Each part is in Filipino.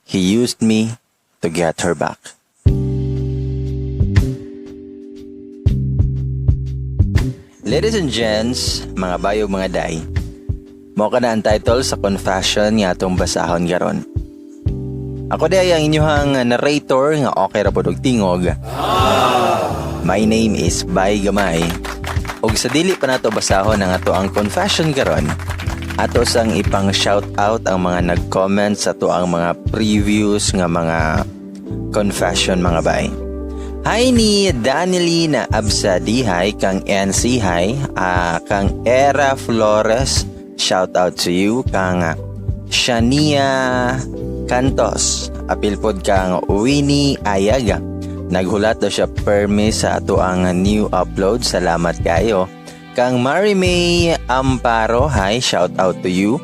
He used me to get her back. Ladies and gents, mga bayo mga day, mao ka na ang title sa confession nga atong basahon garon. Ako day ang inyuhang narrator nga okay ra pod og tingog. My name is Bay Gamay. Og sa dili pa nato basahon ang ato ang confession garon, ato sang ipang shout out ang mga nag-comment sa ato ang mga previews nga mga confession mga bay. Hi ni Danilina Absadihay kang NC Hi, kang Era Flores, shout out to you, kang Shania Cantos, apil pod kang Winnie Ayaga. Naghulat daw siya permi sa ato ang new upload, salamat kayo. Kang Marimay Amparo, hi, shout out to you.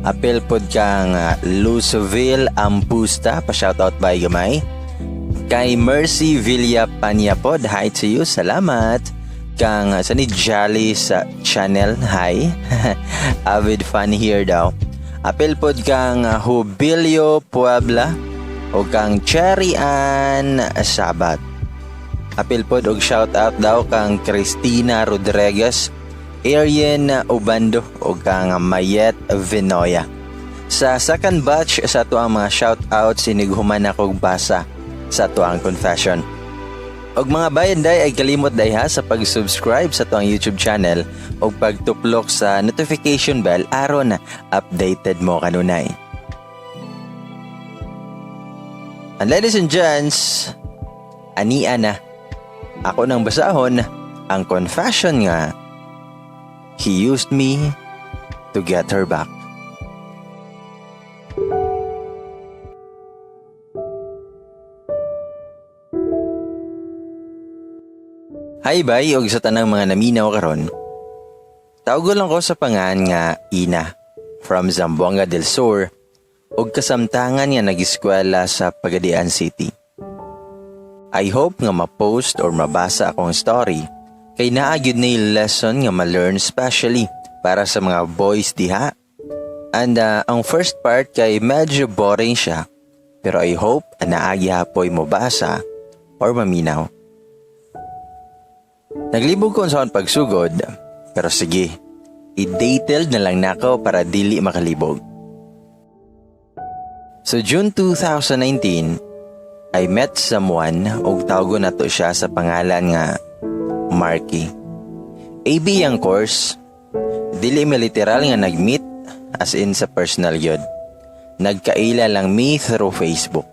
Apil pod kang Luceville Ampusta, pa shout out by Gamay. Kay Mercy Villa Panyapod, hi to you, salamat. Kang Sani Jolly sa channel, hi. Avid fan here daw. Apil pod kang Jubilio Puebla o kang Cherry Ann Sabat. Apil pod og shout out daw kang Cristina Rodriguez, Arian Ubando o kang Mayet Vinoya. Sa second batch sa to ang mga shout out sinighuman akong basa sa tuang confession. Og mga bayanday ay kalimot dayha sa pag-subscribe sa tuang YouTube channel og pagtuplok sa notification bell aron updated mo kanunay. And ladies and gents, ania na ako nang basahon ang confession nga he used me to get her back. Hi bay, og sa tanang mga naminaw karon. Tawgo lang ko sa pangan nga Ina from Zamboanga del Sur og kasamtangan nga nag-eskwela sa Pagadian City. I hope nga ma-post or mabasa akong story kay naa gyud na lesson nga ma-learn especially para sa mga boys diha. And ang first part kay medyo boring siya, pero I hope naagi hapoy mo basa or maminaw. Naglibog ko sa pagsugod, pero sige, i-detailed na lang nako para dili makalibog. So June 2019, I met someone og tawgo na to siya sa pangalan nga Marky. AB ang course, dili mi literal nga nag-meet as in sa personal yun. Nagkaila lang mi through Facebook.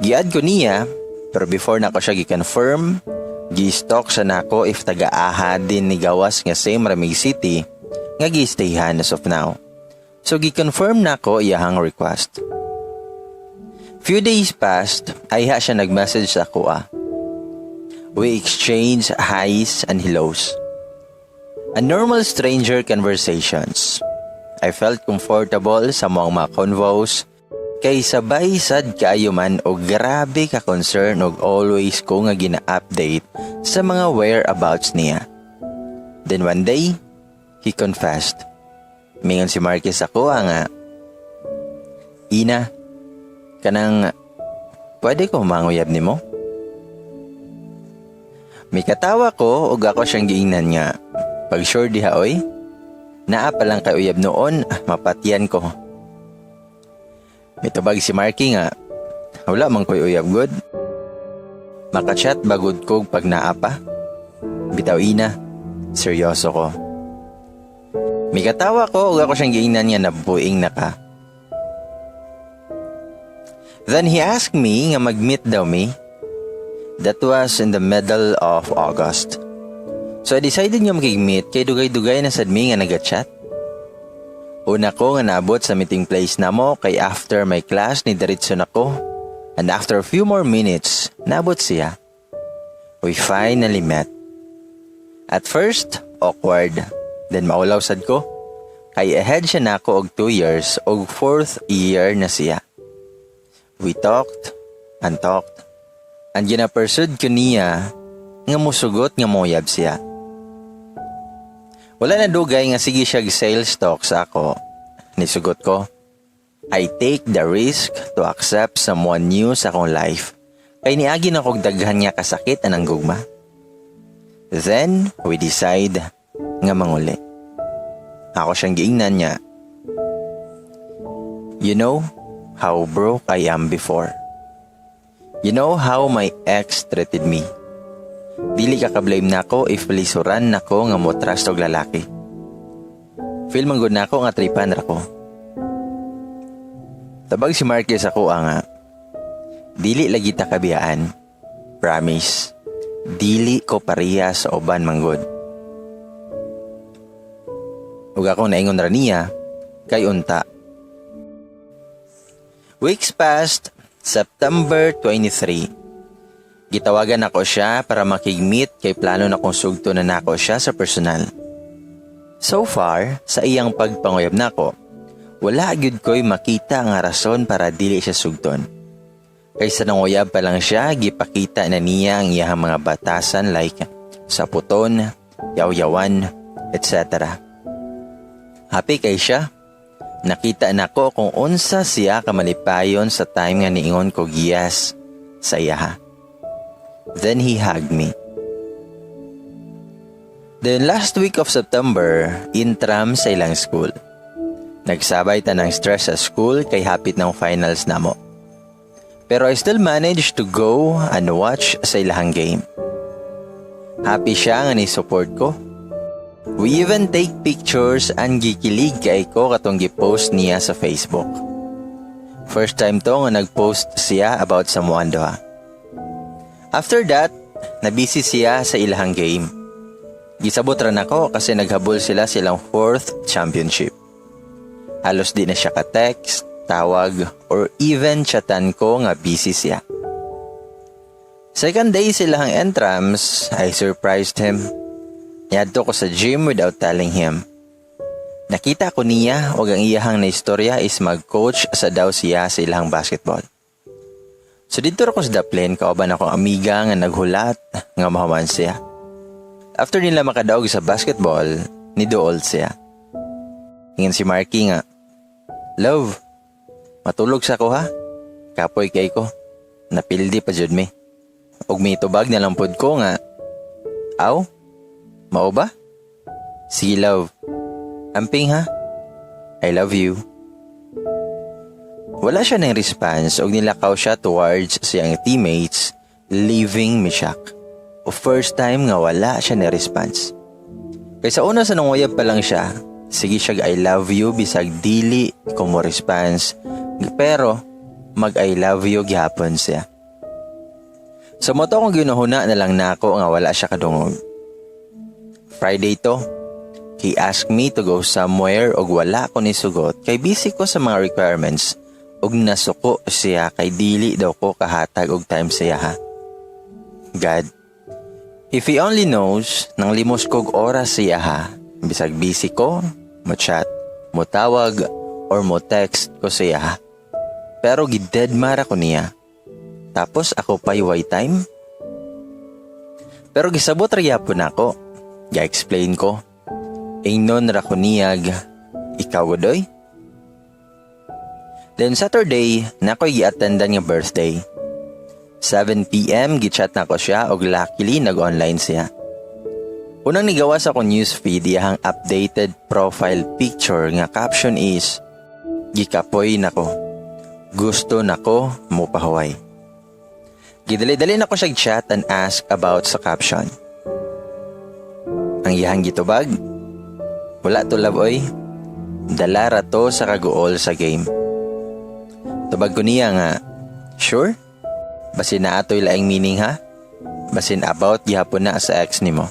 Giad ko niya, pero before na ko siya gi-confirm, gi-stalk sa nako if taga-aha din ni gawas nga same Ramig City nga gi-stayhan as of now. So gi-confirm nako iyahang request. Few days passed, ay siya nag-message sa ako . We exchanged highs and hellos. A normal stranger conversations. I felt comfortable sa mga convos kay sabay sad kaayo man o grabe ka concern og always ko nga gina-update sa mga whereabouts niya. Then one day, he confessed. Mingon si Marquez ako nga, Ina, kanang pwede ko manguyab nimo? May katawa ko og ako siyang giingnan nga, pag sure diha oy, naa pa lang kay uyab noon, mapatyan ko. May tubag si Marky nga, wala man ko'y uyab good. Makachat bagod ko pag naapa. Bitaw Ina, seryoso ko. May katawa ko ug ako siyang giingnan niya na buing na ka. Then he asked me nga mag-meet daw me. That was in the middle of August. So I decided nga mag-meet kay dugay-dugay na sad mi nga nag-chat. Una ko nga naabot sa meeting place na mo kay after my class ni diretso nako. And after a few more minutes, naabot siya. We finally met. At first, awkward. Then maulaw sad ko. Kay ahead siya nako og 2 years og 4th year na siya. We talked and talked. And gina-pursued ko niya nga musugot nga moyab siya. Wala na dugay nga sige siya sales talk sa ako. Nisugot ko, I take the risk to accept someone new sa akong life. Kay niagi na kog daghan nga kasakit anang gugma. Then, we decide nga manguli. Ako siyang giingnan niya. You know how broke I am before. You know how my ex treated me. Dili ka ka-blame nako if lisuran nako nga mo trust og lalaki. Feel man gud nako nga tripan ra ko. Tabag si Marquez ako nga, dili lagi ta kabiyaan. Promise, dili ko pareha sa uban manggod. Ug ako naingon ra niya, kay unta. Weeks passed, September 23. Gitawagan ako siya para makig-meet kay plano na kong sugto na nako siya sa personal. So far, sa iyang pagpanguyab nako, wala gyud ko'y makita nga rason para dili siya sugton. Kaysa nanguyab pa lang siya, gipakita na niya ang iyang mga batasan like saputon, yaw-yawan, etc. Happy kay siya. Nakita nako kung unsa siya kamalipayon sa time nga niingon ko giyas sa iya. Then he hugged me. Then last week of September, intram sa ilang school. Nagsabay ta ng stress sa school kay hapit ng finals na mo. Pero I still managed to go and watch sa ilahang game. Happy siya nga ni-support ko. We even take pictures and gikilig kay ko katong gipost niya sa Facebook. First time to nga nagpost siya about sa Muandoha. After that, nabisi siya sa ilahang game. Gisabot ra nako kasi naghabol silang 4th championship. Halos di na siya ka-text, tawag, or even chatan ko nga busy siya. Second day silang entrams, I surprised him. Yadto ko sa gym without telling him. Nakita ko niya o ang iyahang na istorya is mag-coach sa daw siya sa ilang basketball. So dito ko sa daplin, kauban akong amiga nga naghulat nga mahaman siya. After nila makadaog sa basketball, nidool siya. Ingin si Marky nga, "Love, matulog sa ko ha? Kapoy kay ko. Napildi pa jud mi. Ug may tubag na lang pod ko nga. Aw? Mao ba? Sige love. Amping ha? I love you." Wala siya ng response ug nilakaw siya towards siyang teammates, leaving me shocked. O first time nga wala siya ng response. Kaysa una sa nanguyab pa lang siya, sige siya I love you bisag dili ko mo response, pero mag I love you gihapon siya. Sa moto kong ginuhuna na lang nako nga wala siya kadungog. Friday to, he asked me to go somewhere og wala ko ni sugot kay busy ko sa mga requirements og nasuko siya kay dili daw ko kahatag og time siya ha. God, if he only knows nang limos kog oras siya ha, bisag busy ko, mo chat, mo tawag, or mo text ko siya. Pero gidedmara ko niya. Tapos ako pa way time. Pero gisabot ra po na ako. Ga-explain ko. Ingnon ra ko niyag, ikaw godoy? Then Saturday, nakoy gi-attendan nga birthday. 7 p.m. gichat na ko siya og luckily nag-online siya. Unang nigawa sa akong newsfeed iyang updated profile picture nga caption is, "Gikapoy nako. Gusto nako mo pahuway." Gidali-dali na ko siya chat and ask about sa caption. Ang iyang gitubag, "Wala to love oy. Dala ra to sa kaguol sa game." Tubag ko niya nga, "Sure? Basin na ato'y laing meaning ha? Basin about gihapon na sa ex nimo."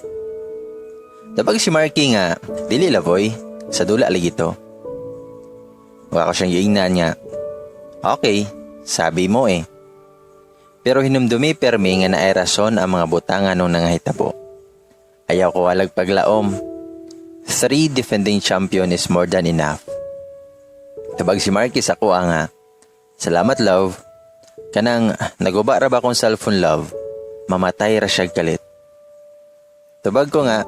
Tabag si Marky nga, "Dili lavoy, sa dula lagi to." Wala ko siyang giingnan niya. "Okay, sabi mo eh." Pero hinumdumi permi nga naay rason ang mga butangan nung nangahitabo. Ayaw ko walag paglaom. 3 defending champion is more than enough. Tabag si Marky sa ko nga, "Salamat love. Kanang naguba ra ba kong cellphone love, mamatay ra siya kalit." Tabag ko nga,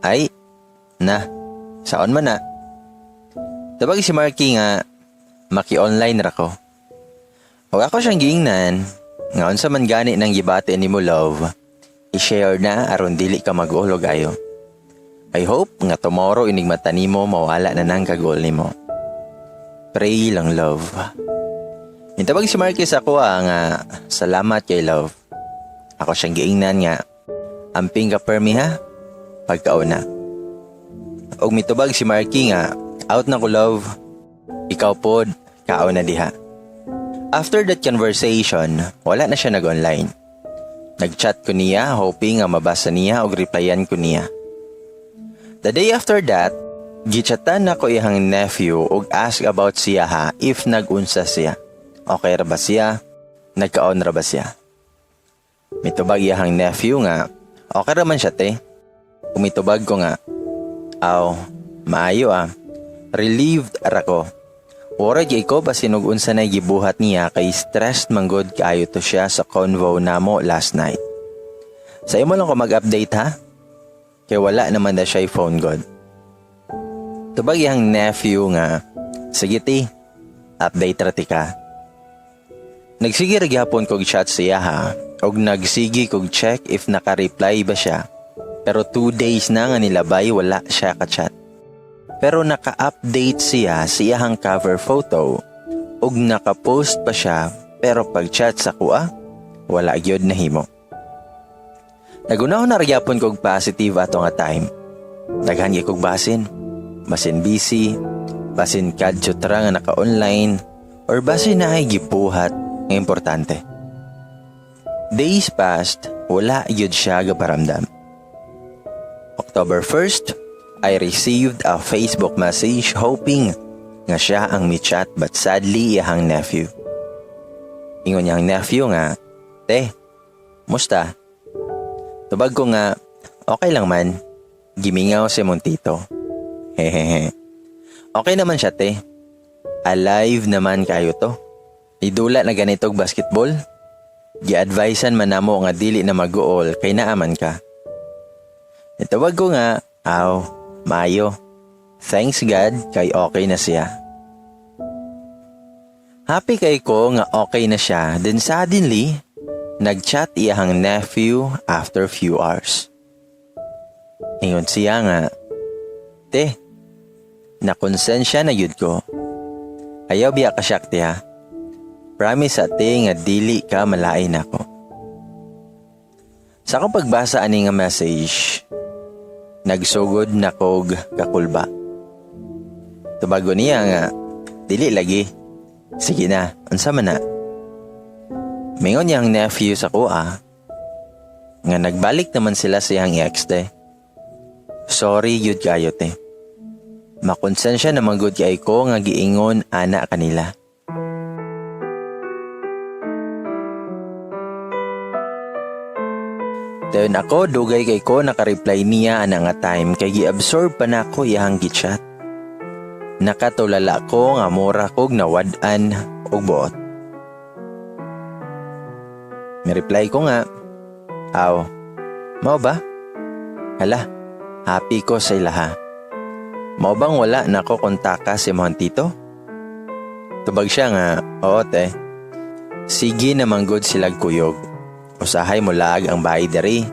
"Ay, na, saon man na." Tabag si Marky nga, maki-online ra ko. O ako siyang giingnan, nga unsa man gani nang gibati nimo love, i-share na aron dili ka mag-ulog ayo. I hope nga tomorrow inig mata nimo mawala na nang kagol nimo. Pray lang love. Intabag si Marquez ako nga salamat kay love. Ako siyang giingnan nga amping ka permi ha pagkauna. Og mitubag si Marky nga out na ko love. Ikaw pod kauna diha. After that conversation, wala na siya nag-online. Nag-chat ko niya hoping nga mabasa niya og replyan ko niya. The day after that, gichatan na ko iyang nephew og ask about siya ha if nag-unsa siya. Okay ra ba siya? Nagka-on ra ba siya? Mitubag iyang nephew nga okay ra man siya te. Umitubag ko nga aw, maayo relieved ara ko. Ora gyay ko basin og unsa nay gibuhat niya kay stressed manggod kaayo to siya sa convo namo last night. Sa imo lang ko mag-update ha. Kay wala naman na siya phone god. Tubag yang nephew nga, sige ti, update ra ti ka. Nagsige ra gyapon kog chat siya ha, og nagsige kog check if naka-reply ba siya. Pero 2 days na nga nilabay wala siya ka-chat. Pero naka-update siya sa iyang cover photo ug naka-post pa siya pero pag-chat sa kuha, wala gyud nahimo. Nagunahon na gyapon kog positive ato nga time. Daghan gyud kog basin busy, basin kadyo tra nga naka-online or basin na ay gipuhat nga importante. Days passed, wala gyud siya gaparamdam. October 1st, I received a Facebook message hoping nga siya ang mi-chat but sadly iyang nephew. Ingon niyang nephew nga, te, musta? Tubag ko nga, okay lang man, gimingaw si Montito. Hehehe. Okay naman siya te, alive naman kayo to. Idula na ganitog basketball? Gi-advisean man namo nga dili na mag-goal kay naaman ka. Itawag ko nga, maayo. Thanks God kay okay na siya. Happy kay ko nga okay na siya, then suddenly, nag-chat iyang nephew after few hours. Ingon siya nga, te, nakonsensya na yun ko. Ayaw biya ka syakti ha. Promise ate nga dili ka malain ako. Sa akong pagbasa ani nga message, nagsugod na kog kakulba. Tubago niya nga, dili lagi. Sige na, unsa man na. Mingon niyang nephew sa kuha, nga nagbalik naman sila sa iyang ex te. Sorry yun kayo te. Makonsensya naman gud kay ko nga giingon ana kanila. Dayon ako, dugay kay ko nakareply niya ana nga time kay gi-absorb pa na ko iyang gichat. Nakatulala ko nga mura kog nawad-an og buot. May-reply ko nga, mao ba? Hala, happy ko sa ilaha. Mao bang wala na ko kontaka si Montito? Tubag siya nga, oo te. Sige namang good silag kuyog. Usahay mo lag ang bahay diri.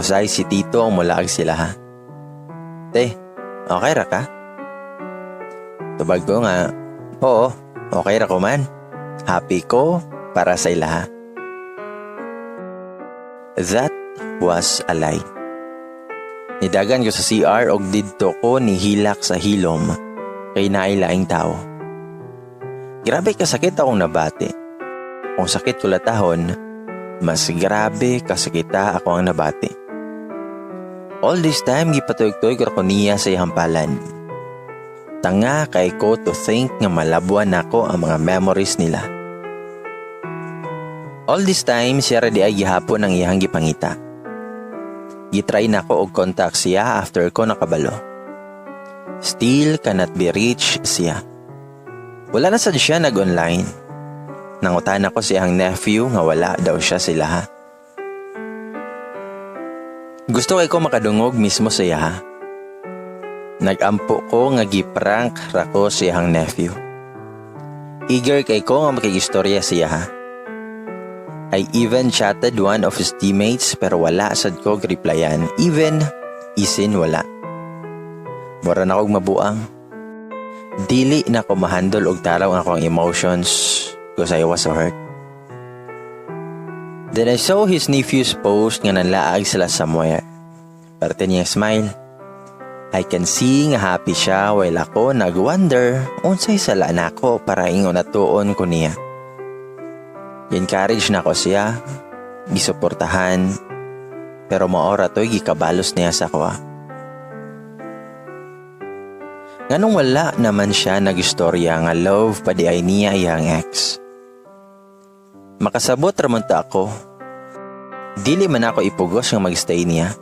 Usahay si Tito ang mulag sila ha. Te, okay ra ka? Tubag ko nga, oo, okay ra ko man. Happy ko para sa ilaha. That was a lie. Nidagan ko sa CR og didto ko nihilak sa hilom kay nailaing tao. Grabe kasakit akong nabati. Kung sakit ko latahon, mas grabe kasakita ako ang nabati. All this time gipatuyog-tuyog ko niya sa ihampalan. Tanga kay ko to think nga malabuan nako ang mga memories nila. All this time siya ready ay gihapon ang iyang gipangita. Gitry nako og contact siya after ko nakabalo. Still cannot be reached siya. Wala na sad siya nag-online. Nangutan ako siyang nephew nga wala daw siya sila ha. Gusto kay ko makadungog mismo siya ha. Nagampo ko nga giprank ra ko siyang nephew. Eager kay ko nga makikistorya siya ha. I even chatted one of his teammates pero wala sad ko replyan. Even isin wala. Mura na kong mabuang. Dili na ko mahandle og taraw ang akong emotions because I was so hurt. Then I saw his nephew's post nga nanlaag sila somewhere. Parte niya smile. I can see nga happy siya while ako nag-wonder unsay sala na ako para ingon na tuon ko niya. Encourage na ko siya, gisuportahan, pero maora to'y gikabalos niya sa kuha. Nganong wala naman siya nag-istorya nga love pa di ay niya iyang ex. Makasabot ramon ta ako. Dili man ako ipugos nga magstay niya.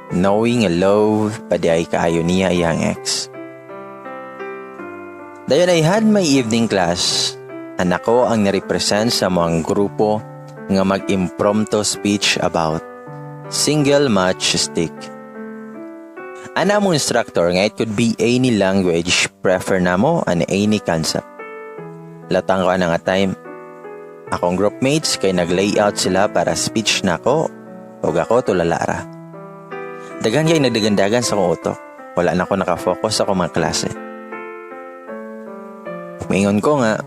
Knowing a love pa di ay kaayo niya iyang ex. Dayon I had my evening class. Anak ko ang nirepresent sa mga grupo nga mag-impromptu speech about single matchstick. Ana mo instructor nga it could be any language prefer na mo and any concept. Latang ko na nga time. Akong groupmates kay nag-layout sila para speech na ko o ako tulalara. Dagan kay nagdagandagan sa kong utok. Wala na ako nakafocus sa akong mga klase. Maingon ko nga,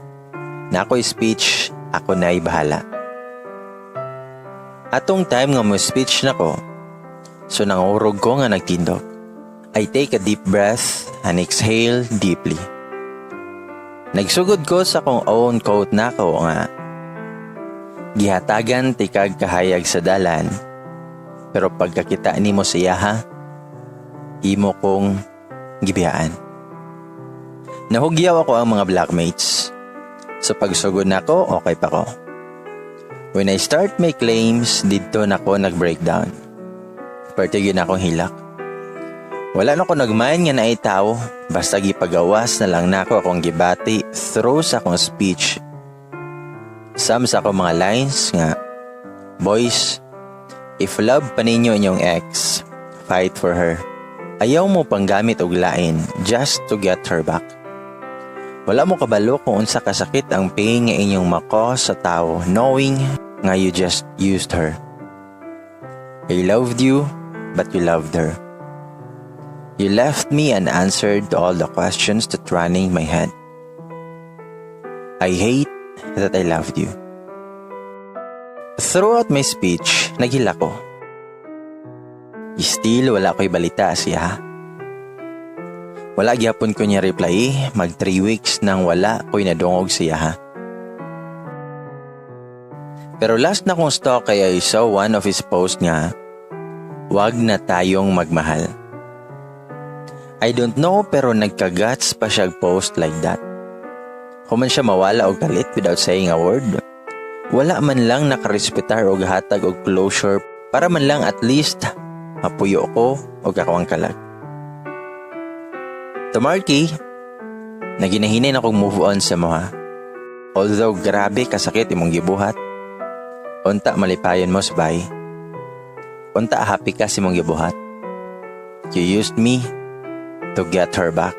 na ako'y speech, ako na'y bahala. Atong time nga mo speech na ko, so nangurog ko nga nagtindog. I take a deep breath and exhale deeply. Nagsugod ko sa kong own quote na ko nga, gihatagan tikag kahayag sa dalan, pero pagkakita ni mo siya ha, imo kong gibiyaan. Nahugyaw ako ang mga blackmates. So pagsugod na ko, okay pa ko. When I start my claims, dito na ko nag-breakdown. Partigin akong hilak. Wala na ko nagmayan nga na itaw, basta gipagawas na lang na ako akong gibati through sa akong speech. Some sa akong mga lines nga, boys, if love pa ninyo inyong ex, fight for her. Ayaw mo pang gamit og lain just to get her back. Wala mo kabalo kung unsa kasakit ang pain nga inyong mako sa tao knowing nga you just used her. I loved you, but you loved her. You left me unanswered to all the questions that running my head. I hate that I loved you. Throughout my speech, naghila ko. Still, wala ko'y balita siya. Wala gyapon ko niya reply, mag 3 weeks nang wala ko'y nadungog siya. Pero last na kong stalk kaya I saw one of his posts nga, wag na tayong magmahal. I don't know pero nagkagats pa siya post like that. Kung man siya mawala o galit without saying a word, wala man lang nakarespetar o hatag o closure para man lang at least mapuyo ko o kakawang kalag. To Marky, naginahinay na kong move on sa mga. Although grabe kasakit imong gibuhat, unta malipayon mo sabay. Unta happy ka si mong gibuhat. You used me to get her back.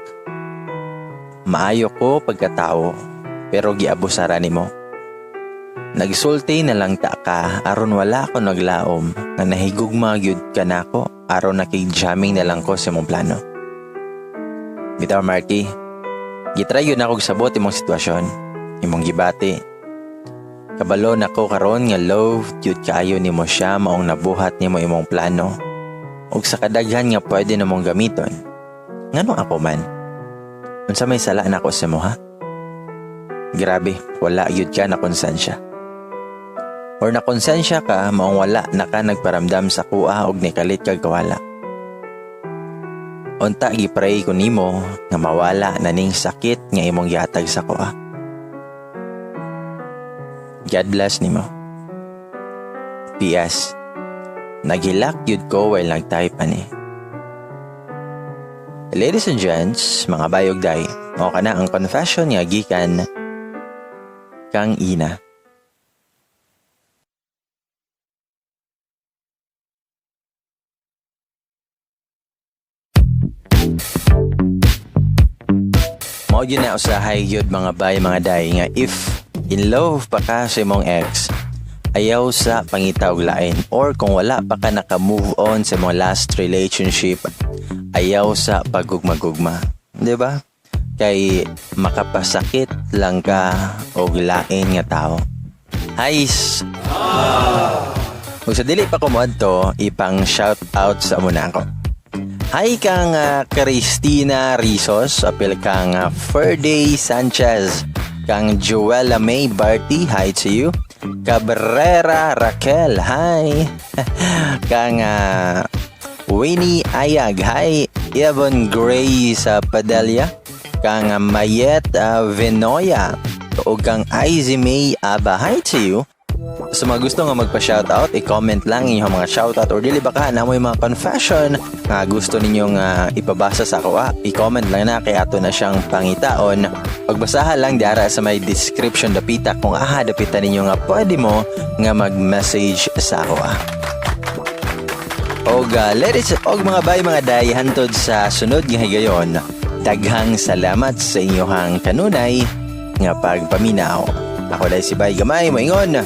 Maayo ko pagkatao, pero giabusara nimo. Nagsulti na lang ta ka, aron wala ko naglaom, nga nahigugma gyud ka nako, aron nakig-jamming na lang ko sa mong plano. Bitaw Marky, gitry yun ako sabot imong sitwasyon, imong gibati. Kabalo nako karon nga love jud kaayo nimo siya maong nabuhat nimo imong plano. Ug sa kadaghan nga pwede namong gamiton. Ngano ako man? Unsa may sala nako sa mo ha? Grabe, wala yun ka na konsensya. Or na konsensya ka, maong wala na ka nagparamdam sa kuha og nikalit kag kawala. Unta gipray ko nimo nga mawala na ning sakit nga imong gihatag sa kuha. God bless nimo. PS. Naghilak yun ko while nag-type ani. Ladies and gents, mga bayog day, o kana ang confession nga gikan kang ina. Mao yun na usahay yun mga bay mga day nga if in love pa ka sa imong ex, ayaw sa pangitaw lain, or kung wala pa ka naka-move on sa imong last relationship, ayaw sa pagugma-gugma, di ba? Kay makapasakit lang ka og lain nga tao. Hais. Kung sa dili pa ko mo adto, ipang shout out sa muna ako. Hi kang Cristina Rizos, apil kang Ferday Sanchez, kang Joella May Barty, hi to you. Cabrera Raquel, hi. Kang Winnie Ayag, hi. Evan Gray sa Padilla, kang Mayet Venoya, o kang Izzy May Aba, hi to you. Sa mga gusto nga magpa-shoutout, i-comment lang inyong mga shoutout or dili baka na mo yung mga confession nga gusto ninyong ipabasa sa ako. I-comment lang na kay ato na siyang pangitaon. Pagbasahan lang diara sa may description dapita kung dapitan ninyo nga pwede mo nga mag-message sa ako. Ladies og mga bay mga day, hantod sa sunod nga higayon. Daghang salamat sa inyong kanunay nga pagpaminaw. Ako dahil si Bay Gamay, maingon.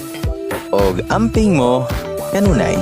Og amping mo kanunay.